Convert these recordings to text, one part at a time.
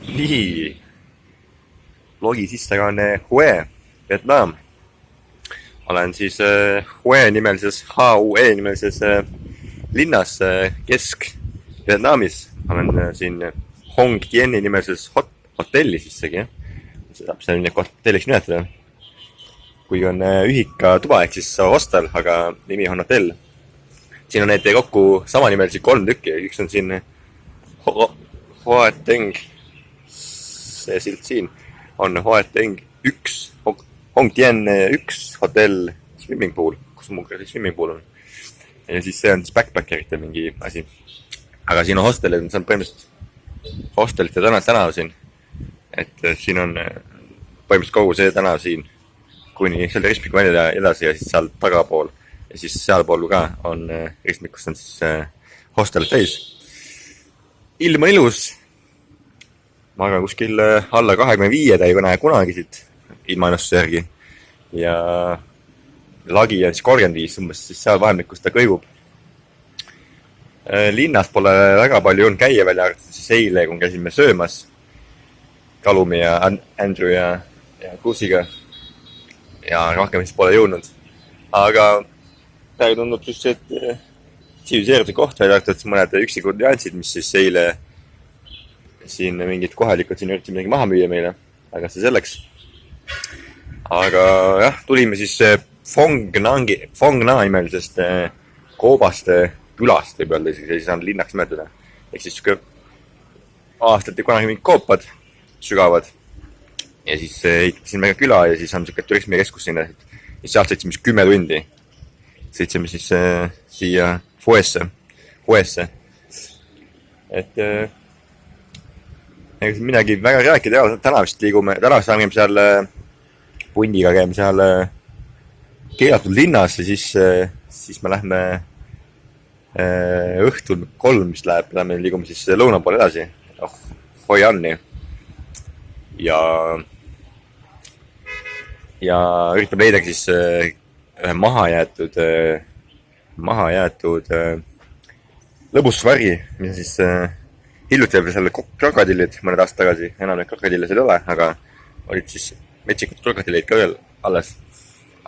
Nii, blogi sissekanne Hue, Vietnam. Olen siis Hue nimelises, HUE nimelises linnas Kesk-Vietnamis. Olen siin Hong Tieni nimelises hotellis issegi, jah. Seda saab selline hotelliks nimetada. Kui on ühika tuba ehk siis hostel, aga nimi on hotell. Siin on neid kokku samanimelisi 3 tükki. Üks on siin Hoa Teng. See silt siin on Hoa Teng 1, Hong Tien 1 hotell swimming pool, kus mul ka swimming pool on. Ja siis see on siis backpackerite mingi asi. Aga siin on hostelid, see on põhimõtteliselt hostelite tänav siin. Et siin on põhimõtteliselt kogu see tänav siin, kuni selle ristmiku välja edasi ja siis seal tagapool. Ja siis sealpool ka on ristmikus on siis hostelid täis. Ilm on ilus. Ma arvan kuskil alla 25 ta ei näe kunagi siit ilmaennustuse järgi. Ja lagi on siis 35, umbes siis seal vahemikus ta kõigub. Linnas pole väga palju on käia välja, siis eile, kui käisime söömas Kalumi ja Andrew ja Kusiga. Ja rohkem siis pole jõudnud. Aga praegu tundub just see, et tsiviliseerimise koht välja arvatud mõned üksikud nüansid, mis siis eile siin mingid kohalikud siin üritasid midagi maha müüa meile, aga see selleks. Aga jah, tulime siis Phong Na nimelisest Koobaste külast võib öelda, siis on linnaks nimetada. Ehk siis aastati kunagi mingid koopad sügavad ja siis ehitasime ka küla ja siis on siuke turismikeskus sinna. Ja sealt sõitsime siis 10 tundi. Sõitsime siis siia Huesse. Et ega midagi väga rääkida, täna vist liigume, täna saame seal pundiga käime seal keelatud linnas ja siis me lähme õhtul 3, mis läheb, liigume siis lõuna poole edasi, Hoi Anni ja üritame leida siis ühe mahajäetud lõbusvargi, mis on siis hiljuti veel selle krokodillid mõned aastad tagasi, enam neid krokodille seal ei ole, aga olid siis metsikud krokodillid ka veel alles.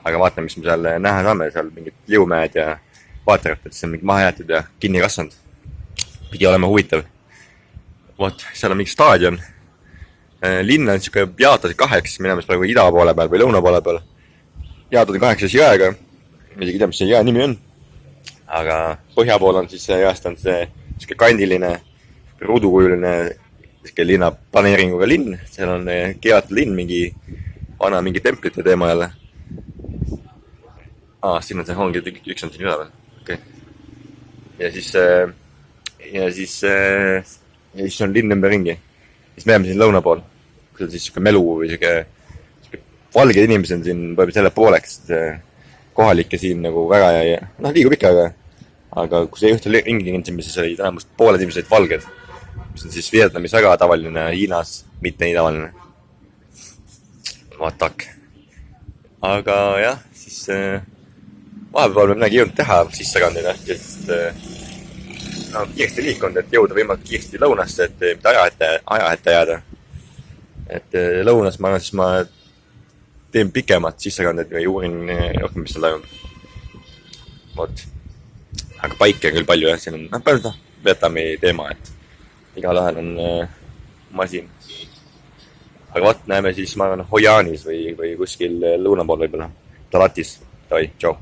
Aga vaatame, mis me seal näha saame, seal mingid liumäed ja vaatajad, et see on mingi maha jäetud ja kinni kasvanud. Pidi olema huvitav. Vot, seal on mingi staadion. Linn on siuke jaotasid 2, minemas praegu ida poole peal või lõuna poole peal. Jaotasid 8 jõega, midagi ei tea, mis see jõe nimi on. Aga põhja pool on siis jõest on see siuke kandiline ruudukujuline linna planeeringuga linn, seal on keelatud linn, mingi vana mingi templite teema jälle. Siin on see hongi, üks on siin üleval. Okay. Ja siis on linn ümber ringi. Siis me jääme siin lõuna pool, kus on siis siuke melu või siuke valged inimesed on siin võib selle pooleks. Kohalikke siin nagu väga ja liigub ikka, aga kui see õhtul ringi kindsime, siis oli tänamust pooled inimesed valged. Mis on siis Vietnamis väga tavaline, Hiinas mitte nii tavaline. Vatak. Aga jah, siis vahepeal me midagi jõudnud teha sissekandina, sest kiiresti liikunud, et jõuda võimalik kiiresti lõunasse, et mitte aja ette jääda. Et lõunas ma arvan, siis ma teen pikemat sissekandet või uurin rohkem, mis seal toimub. Vot. Aga paike on küll palju, jah, siin on palju Vietnami teema, et igal ahel on masin. Aga vaat näeme siis, ma arvan, Hoi Anis või kuskil lõunapool võib-olla. Talatis. Davai, tšau.